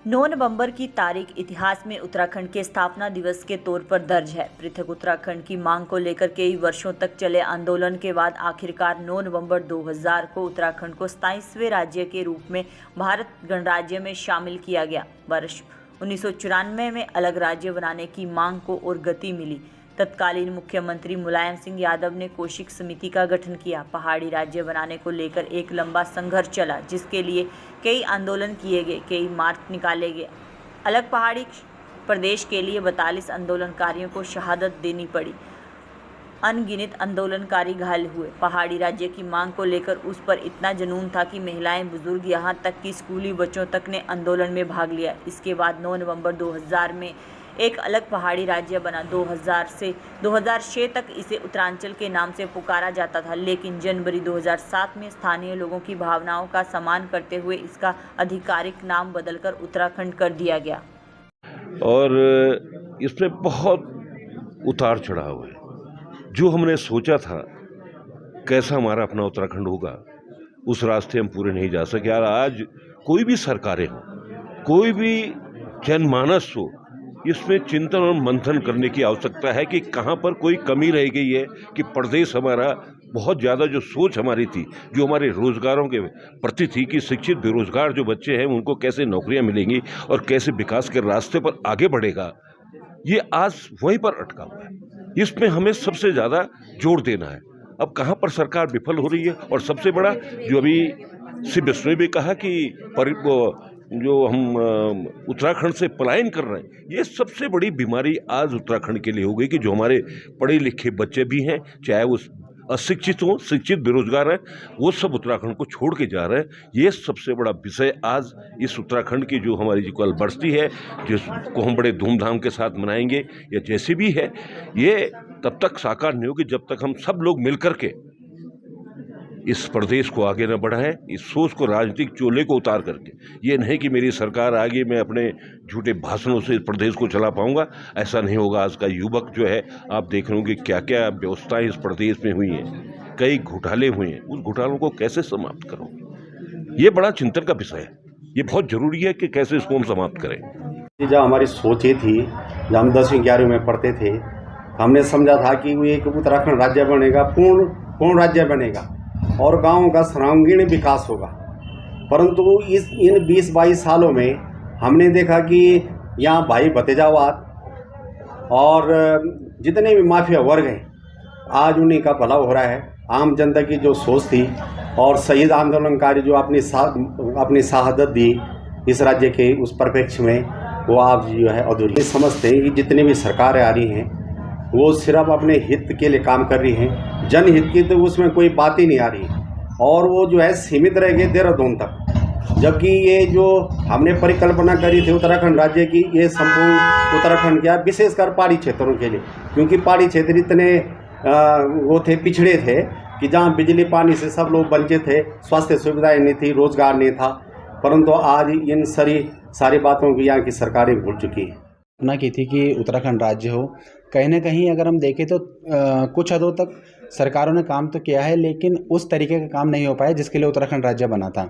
9 नवंबर की तारीख इतिहास में उत्तराखंड के स्थापना दिवस के तौर पर दर्ज है। पृथक उत्तराखंड की मांग को लेकर कई वर्षों तक चले आंदोलन के बाद आखिरकार 9 नवंबर 2000 को उत्तराखंड को 27वें राज्य के रूप में भारत गणराज्य में शामिल किया गया। वर्ष 1994 में अलग राज्य बनाने की मांग को और गति मिली। तत्कालीन मुख्यमंत्री मुलायम सिंह यादव ने कौशिक समिति का गठन किया। पहाड़ी राज्य बनाने को लेकर एक लंबा संघर्ष चला, जिसके लिए कई आंदोलन किए गए, कई मार्च निकाले गए। अलग पहाड़ी प्रदेश के लिए 42 आंदोलनकारियों को शहादत देनी पड़ी। अनगिनत आंदोलनकारी घायल हुए। पहाड़ी राज्य की मांग को लेकर उस पर इतना जुनून था कि महिलाएं, बुजुर्ग, यहाँ तक कि स्कूली बच्चों तक ने आंदोलन में भाग लिया। इसके बाद 9 नवंबर 2000 में एक अलग पहाड़ी राज्य बना। 2000 से 2006 तक इसे उत्तरांचल के नाम से पुकारा जाता था, लेकिन जनवरी 2007 में स्थानीय लोगों की भावनाओं का सम्मान करते हुए इसका आधिकारिक नाम बदलकर उत्तराखंड कर दिया गया। और इसमें बहुत उतार चढ़ाव है। जो हमने सोचा था कैसा हमारा अपना उत्तराखंड होगा, उस रास्ते हम पूरे नहीं जा सके। यार, आज कोई भी सरकारें हो, कोई भी जनमानस हो, इसमें चिंतन और मंथन करने की आवश्यकता है कि कहाँ पर कोई कमी रह गई है, कि प्रदेश हमारा बहुत ज़्यादा जो सोच हमारी थी, जो हमारे रोज़गारों के प्रति थी कि शिक्षित बेरोजगार जो बच्चे हैं उनको कैसे नौकरियां मिलेंगी और कैसे विकास के रास्ते पर आगे बढ़ेगा, ये आज वहीं पर अटका हुआ है। इसमें हमें सबसे ज़्यादा जोर देना है। अब कहाँ पर सरकार विफल हो रही है, और सबसे बड़ा जो अभी श्री बिश्नोई भी कहा कि जो हम उत्तराखंड से पलायन कर रहे हैं, ये सबसे बड़ी बीमारी आज उत्तराखंड के लिए हो गई कि जो हमारे पढ़े लिखे बच्चे भी हैं, चाहे वो अशिक्षित हों, शिक्षित बेरोजगार हैं, वो सब उत्तराखंड को छोड़ के जा रहे हैं। ये सबसे बड़ा विषय आज इस उत्तराखंड की जो हमारी जो कल बरसी है, जिसको हम बड़े धूमधाम के साथ मनाएंगे, या जैसे भी है, ये तब तक साकार नहीं होगी जब तक हम सब लोग मिलकर के इस प्रदेश को आगे न बढ़ाएं, इस सोच को, राजनीतिक चोले को उतार करके। ये नहीं कि मेरी सरकार आगे, मैं अपने झूठे भाषणों से इस प्रदेश को चला पाऊंगा, ऐसा नहीं होगा। आज का युवक जो है, आप देख रहे हो कि क्या क्या व्यवस्थाएं इस प्रदेश में हुई हैं, कई घोटाले हुए हैं, उस घोटालों को कैसे समाप्त करो, ये बड़ा चिंतन का विषय है। ये बहुत जरूरी है कि कैसे इसको हम समाप्त करें। जब हमारी सोच ये थी, जब हम 10वीं 11वीं में पढ़ते थे, हमने समझा था कि वो एक उत्तराखंड राज्य बनेगा, पूर्ण राज्य बनेगा और गाँव का सर्वांगीण विकास होगा। परंतु इन 20-22 सालों में हमने देखा कि यहाँ भाई भतीजावाद और जितने भी माफिया वर्ग हैं, आज उन्हीं का भला हो रहा है। आम जनता की जो सोच थी और शहीद आंदोलनकारी जो अपनी शहादत दी इस राज्य के उस परिप्रेक्ष्य में, वो आप जो है अधूरी समझते हैं कि जितनी भी सरकारें आ रही हैं वो सिर्फ अपने हित के लिए काम कर रही हैं। जनहित की तो उसमें कोई बात ही नहीं आ रही, और वो जो है सीमित रह गए देहरादून तक। जबकि ये जो हमने परिकल्पना करी थी उत्तराखंड राज्य की, ये संपूर्ण उत्तराखंड क्या, विशेषकर पहाड़ी क्षेत्रों के लिए, क्योंकि पहाड़ी क्षेत्र इतने वो थे, पिछड़े थे कि जहाँ बिजली पानी से सब लोग वंचित थे, स्वास्थ्य सुविधाएँ नहीं थी, रोजगार नहीं था। परंतु आज इन सारी बातों की यहाँ की सरकारें भूल चुकी हैं। अपना की थी कि उत्तराखंड राज्य हो। कहीं ना कहीं अगर हम देखें तो कुछ हदों तक सरकारों ने काम तो किया है, लेकिन उस तरीके का काम नहीं हो पाया जिसके लिए उत्तराखंड राज्य बना था।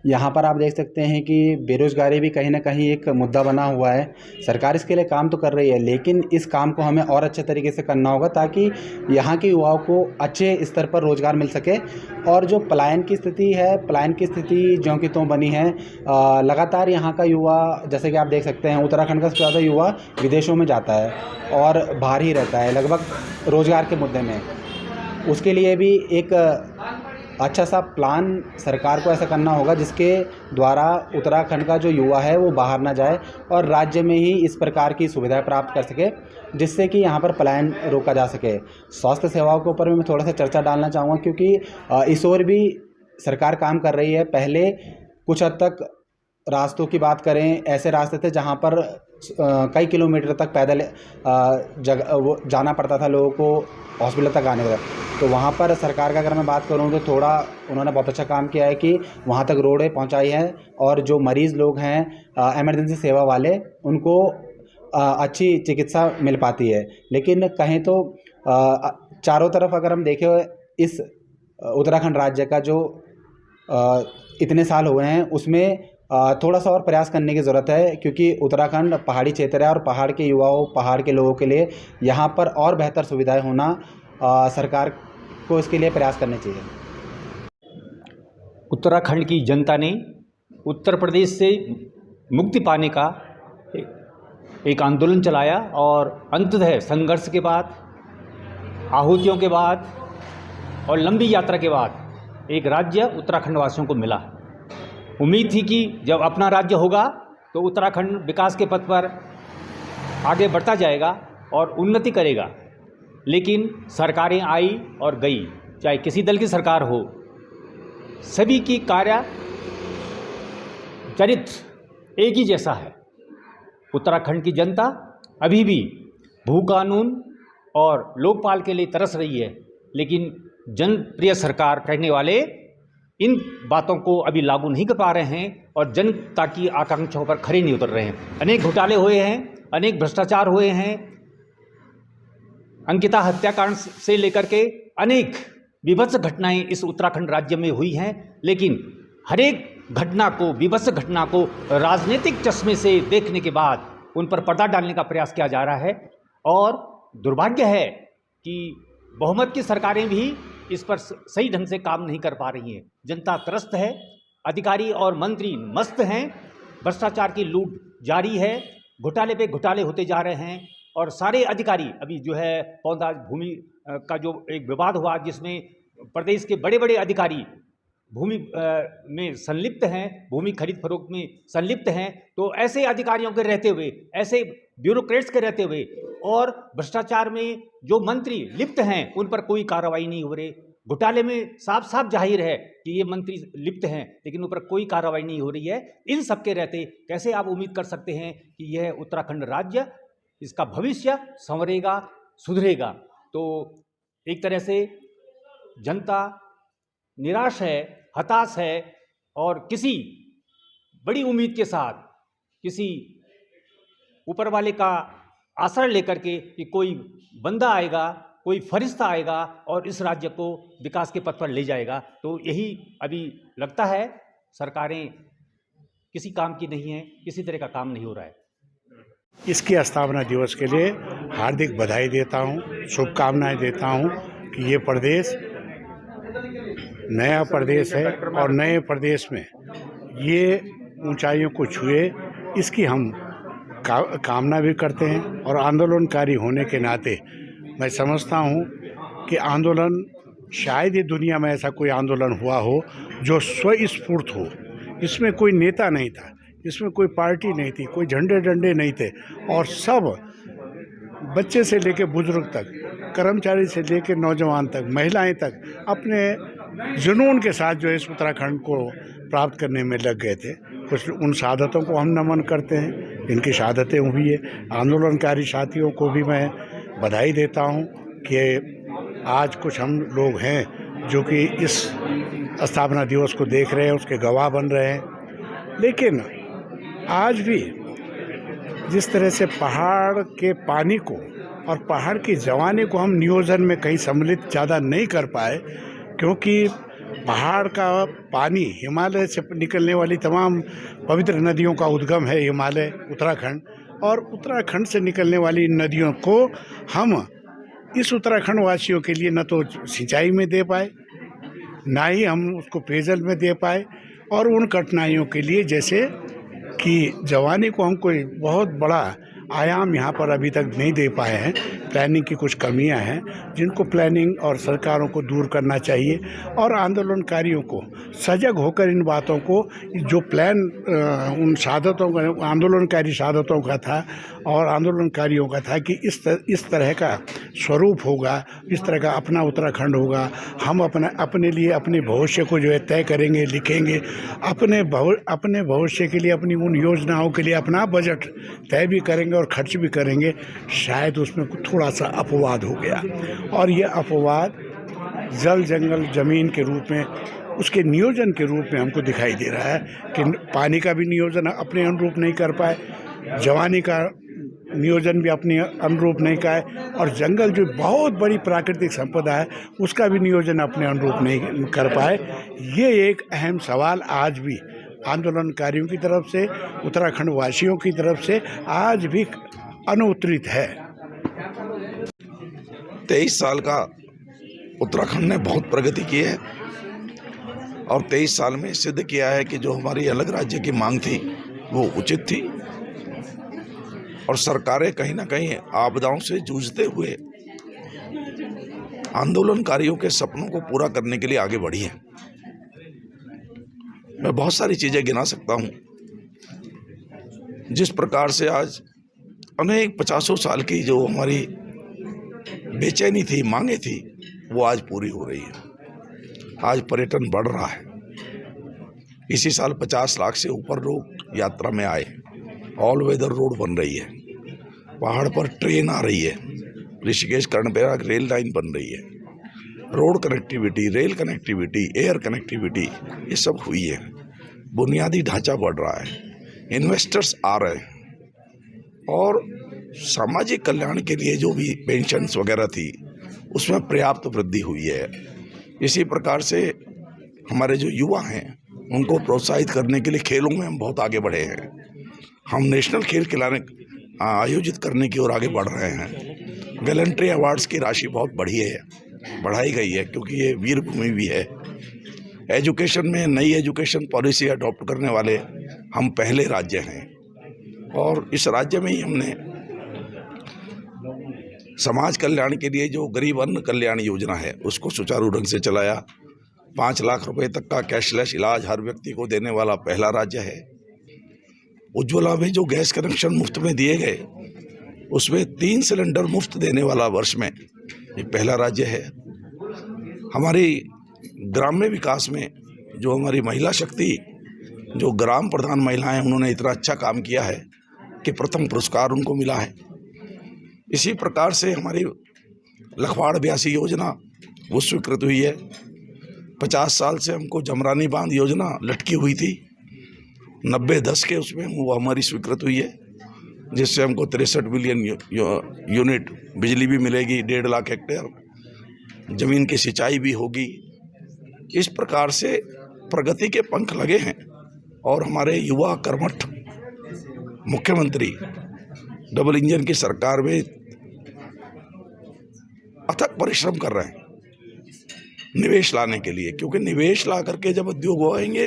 यहाँ पर आप देख सकते हैं कि बेरोज़गारी भी कहीं ना कहीं एक मुद्दा बना हुआ है। सरकार इसके लिए काम तो कर रही है, लेकिन इस काम को हमें और अच्छे तरीके से करना होगा ताकि यहाँ के युवाओं को अच्छे स्तर पर रोज़गार मिल सके। और जो पलायन की स्थिति है, पलायन की स्थिति ज्यों की त्यों बनी है। लगातार यहाँ का युवा, जैसे कि आप देख सकते हैं, उत्तराखंड का सबसे ज़्यादा युवा विदेशों में जाता है और बाहर ही रहता है लगभग रोज़गार के मुद्दे में। उसके लिए भी एक अच्छा सा प्लान सरकार को ऐसा करना होगा जिसके द्वारा उत्तराखंड का जो युवा है वो बाहर ना जाए और राज्य में ही इस प्रकार की सुविधाएं प्राप्त कर सके, जिससे कि यहाँ पर पलायन रोका जा सके। स्वास्थ्य सेवाओं के ऊपर भी मैं थोड़ा सा चर्चा डालना चाहूँगा, क्योंकि इस ओर भी सरकार काम कर रही है। पहले कुछ हद तक रास्तों की बात करें, ऐसे रास्ते थे जहाँ पर कई किलोमीटर तक पैदल वो जाना पड़ता था लोगों को हॉस्पिटल तक आने का। तो वहाँ पर सरकार का अगर मैं बात करूँ तो थोड़ा उन्होंने बहुत अच्छा काम किया है कि वहाँ तक रोडें पहुँचाई हैं, और जो मरीज़ लोग हैं इमरजेंसी सेवा वाले, उनको अच्छी चिकित्सा मिल पाती है। लेकिन कहें तो चारों तरफ अगर हम देखें, इस उत्तराखंड राज्य का जो इतने साल हुए हैं उसमें थोड़ा सा और प्रयास करने की ज़रूरत है, क्योंकि उत्तराखंड पहाड़ी क्षेत्र है और पहाड़ के युवाओं, पहाड़ के लोगों के लिए यहाँ पर और बेहतर सुविधाएं होना सरकार को इसके लिए प्रयास करने चाहिए। उत्तराखंड की जनता ने उत्तर प्रदेश से मुक्ति पाने का एक आंदोलन चलाया और अंततः संघर्ष के बाद, आहुतियों के बाद और लंबी यात्रा के बाद एक राज्य उत्तराखंड वासियों को मिला। उम्मीद थी कि जब अपना राज्य होगा तो उत्तराखंड विकास के पथ पर आगे बढ़ता जाएगा और उन्नति करेगा, लेकिन सरकारें आई और गई, चाहे किसी दल की सरकार हो, सभी की कार्य चरित्र एक ही जैसा है। उत्तराखंड की जनता अभी भी भू कानून और लोकपाल के लिए तरस रही है, लेकिन जनप्रिय सरकार कहने वाले इन बातों को अभी लागू नहीं कर पा रहे हैं और जनता की आकांक्षाओं पर खरे नहीं उतर रहे हैं। अनेक घोटाले हुए हैं, अनेक भ्रष्टाचार हुए हैं, अंकिता हत्याकांड से लेकर के अनेक विभत्स घटनाएं इस उत्तराखंड राज्य में हुई हैं, लेकिन हर एक घटना को, विभत्स घटना को राजनीतिक चश्मे से देखने के बाद उन पर पर्दा डालने का प्रयास किया जा रहा है। और दुर्भाग्य है कि बहुमत की सरकारें भी इस पर सही ढंग से काम नहीं कर पा रही हैं। जनता त्रस्त है, अधिकारी और मंत्री मस्त हैं, भ्रष्टाचार की लूट जारी है, घोटाले पे घोटाले होते जा रहे हैं और सारे अधिकारी अभी जो है पौधा भूमि का जो एक विवाद हुआ, जिसमें प्रदेश के बड़े बड़े अधिकारी भूमि में संलिप्त हैं, भूमि खरीद फरोख्त में संलिप्त हैं, तो ऐसे अधिकारियों के रहते हुए, ऐसे ब्यूरोक्रेट्स के रहते हुए और भ्रष्टाचार में जो मंत्री लिप्त हैं उन पर कोई कार्रवाई नहीं हो रही। घोटाले में साफ साफ जाहिर है कि ये मंत्री लिप्त हैं, लेकिन उन पर कोई कार्रवाई नहीं हो रही है। इन सब के रहते कैसे आप उम्मीद कर सकते हैं कि यह उत्तराखंड राज्य, इसका भविष्य संवरेगा, सुधरेगा? तो एक तरह से जनता निराश है, हताश है और किसी बड़ी उम्मीद के साथ, किसी ऊपर वाले का आश्रय लेकर के कि कोई बंदा आएगा, कोई फरिश्ता आएगा और इस राज्य को विकास के पथ पर ले जाएगा, तो यही अभी लगता है। सरकारें किसी काम की नहीं है, किसी तरह का काम नहीं हो रहा है। इसके स्थापना दिवस के लिए हार्दिक बधाई देता हूँ, शुभकामनाएं देता हूँ कि ये प्रदेश नया प्रदेश है और नए प्रदेश में ये ऊंचाइयों को छुए, इसकी हम कामना भी करते हैं। और आंदोलनकारी होने के नाते मैं समझता हूँ कि आंदोलन, शायद ही दुनिया में ऐसा कोई आंदोलन हुआ हो जो स्वस्फूर्त हो। इसमें कोई नेता नहीं था, इसमें कोई पार्टी नहीं थी, कोई झंडे डंडे नहीं थे और सब बच्चे से लेकर बुजुर्ग तक, कर्मचारी से लेकर नौजवान तक, महिलाएं तक अपने जुनून के साथ जो इस उत्तराखंड को प्राप्त करने में लग गए थे। कुछ उन शहादतों को हम नमन करते हैं, इनकी शहादतें हुई है। आंदोलनकारी साथियों को भी मैं बधाई देता हूं कि आज कुछ हम लोग हैं जो कि इस स्थापना दिवस को देख रहे हैं, उसके गवाह बन रहे हैं। लेकिन आज भी जिस तरह से पहाड़ के पानी को और पहाड़ की जवानी को हम नियोजन में कहीं सम्मिलित ज़्यादा नहीं कर पाए, क्योंकि पहाड़ का पानी, हिमालय से निकलने वाली तमाम पवित्र नदियों का उद्गम है हिमालय, उत्तराखंड, और उत्तराखंड से निकलने वाली नदियों को हम इस उत्तराखंड वासियों के लिए न तो सिंचाई में दे पाए, ना ही हम उसको पेयजल में दे पाए। और उन कठिनाइयों के लिए, जैसे कि जवानी को हम कोई बहुत बड़ा आयाम यहाँ पर अभी तक नहीं दे पाए हैं, प्लानिंग की कुछ कमियां हैं जिनको प्लानिंग और सरकारों को दूर करना चाहिए। और आंदोलनकारियों को सजग होकर इन बातों को, जो प्लान उन शहादतों का, आंदोलनकारी शहादतों का था और आंदोलनकारियों का था कि इस तरह का स्वरूप होगा, इस तरह का अपना उत्तराखंड होगा, हम अपने लिए अपने भविष्य को जो है तय करेंगे, लिखेंगे, अपने भविष्य के लिए, अपनी उन योजनाओं के लिए अपना बजट तय भी करेंगे और खर्च भी करेंगे। शायद उसमें थोड़ा सा अपवाद हो गया और ये अपवाद जल, जंगल, ज़मीन के रूप में, उसके नियोजन के रूप में हमको दिखाई दे रहा है कि पानी का भी नियोजन अपने अनुरूप नहीं कर पाए, जवानी का नियोजन भी अपने अनुरूप नहीं का है, और जंगल जो बहुत बड़ी प्राकृतिक संपदा है उसका भी नियोजन अपने अनुरूप नहीं कर पाए। ये एक अहम सवाल आज भी आंदोलनकारियों की तरफ से, उत्तराखंड वासियों की तरफ से आज भी अनुत्तरित है। 23 साल का उत्तराखंड ने बहुत प्रगति की है और 23 साल में सिद्ध किया है कि जो हमारी अलग राज्य की मांग थी वो उचित थी और सरकारें कहीं ना कहीं आपदाओं से जूझते हुए आंदोलनकारियों के सपनों को पूरा करने के लिए आगे बढ़ी है। मैं बहुत सारी चीज़ें गिना सकता हूँ जिस प्रकार से आज अनेक 50 साल की जो हमारी बेचैनी थी, मांगे थी, वो आज पूरी हो रही है। आज पर्यटन बढ़ रहा है। इसी साल 50 लाख से ऊपर लोग यात्रा में आए। ऑल वेदर रोड बन रही है, पहाड़ पर ट्रेन आ रही है, ऋषिकेश कर्णप्रयाग रेल लाइन बन रही है, road connectivity, rail connectivity, air connectivity, ये सब हुई है। बुनियादी ढांचा बढ़ रहा है, इन्वेस्टर्स आ रहे हैं और सामाजिक कल्याण के लिए जो भी पेंशन्स वगैरह थी उसमें पर्याप्त वृद्धि हुई है। इसी प्रकार से हमारे जो युवा हैं उनको प्रोत्साहित करने के लिए खेलों में हम बहुत आगे बढ़े हैं। हम नेशनल खेल खिलाने आयोजित करने की ओर आगे बढ़ रहे हैं। गैलेंट्री अवार्ड्स की राशि बहुत बढ़ाई गई है क्योंकि ये वीर भूमि भी है। एजुकेशन में नई एजुकेशन पॉलिसी अडॉप्ट करने वाले हम पहले राज्य हैं और इस राज्य में ही हमने समाज कल्याण के लिए जो गरीब अन्न कल्याण योजना है उसको सुचारू ढंग से चलाया। 5 लाख रुपए तक का कैशलेस इलाज हर व्यक्ति को देने वाला पहला राज्य है। उज्ज्वला में जो गैस कनेक्शन मुफ्त में दिए गए उसमें 3 सिलेंडर मुफ्त देने वाला वर्ष में ये पहला राज्य है। हमारी ग्राम्य विकास में जो हमारी महिला शक्ति, जो ग्राम प्रधान महिलाएं, उन्होंने इतना अच्छा काम किया है कि प्रथम पुरस्कार उनको मिला है। इसी प्रकार से हमारी लखवाड़ ब्यासी योजना वो स्वीकृत हुई है। 50 साल से हमको जमरानी बांध योजना लटकी हुई थी, 90-10 के उसमें वो हमारी स्वीकृत हुई है, जिससे हमको 63 बिलियन यूनिट बिजली भी मिलेगी, 1.5 लाख हेक्टेयर जमीन की सिंचाई भी होगी। इस प्रकार से प्रगति के पंख लगे हैं और हमारे युवा कर्मठ मुख्यमंत्री डबल इंजन की सरकार में अथक परिश्रम कर रहे हैं निवेश लाने के लिए, क्योंकि निवेश ला करके जब उद्योग होएंगे,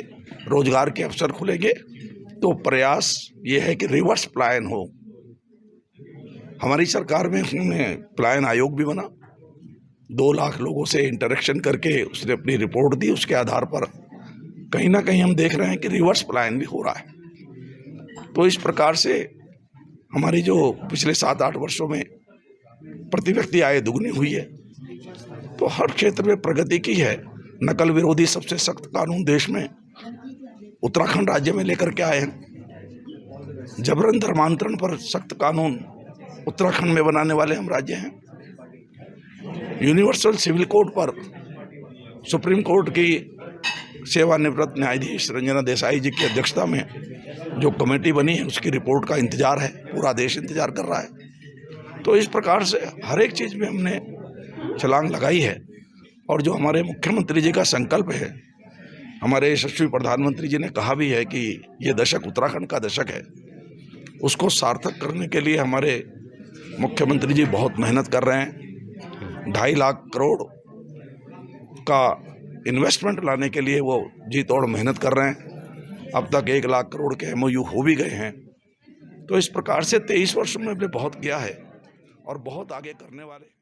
रोजगार के अवसर खुलेंगे, तो प्रयास ये है कि रिवर्स पलायन हो। हमारी सरकार में हमने पलायन आयोग भी बना, 2 लाख लोगों से इंटरेक्शन करके उसने अपनी रिपोर्ट दी। उसके आधार पर कहीं ना कहीं हम देख रहे हैं कि रिवर्स पलायन भी हो रहा है। तो इस प्रकार से हमारी जो पिछले 7-8 वर्षों में प्रति व्यक्ति आय दुगनी हुई है, तो हर क्षेत्र में प्रगति की है। नकल विरोधी सबसे सख्त कानून देश में उत्तराखंड राज्य में लेकर के आए हैं। जबरन धर्मांतरण पर सख्त कानून उत्तराखंड में बनाने वाले हम राज्य हैं। यूनिवर्सल सिविल कोड पर सुप्रीम कोर्ट की सेवानिवृत्त न्यायाधीश रंजना देसाई जी की अध्यक्षता में जो कमेटी बनी है उसकी रिपोर्ट का इंतजार है, पूरा देश इंतजार कर रहा है। तो इस प्रकार से हर एक चीज़ में हमने छलांग लगाई है और जो हमारे मुख्यमंत्री जी का संकल्प है, हमारे यशस्वी प्रधानमंत्री जी ने कहा भी है कि ये दशक उत्तराखंड का दशक है, उसको सार्थक करने के लिए हमारे मुख्यमंत्री जी बहुत मेहनत कर रहे हैं। 2.5 लाख करोड़ का इन्वेस्टमेंट लाने के लिए वो जी तोड़ मेहनत कर रहे हैं। अब तक 1 लाख करोड़ के MOU हो भी गए हैं। तो इस प्रकार से 23 वर्षों में हमने बहुत किया है और बहुत आगे करने वाले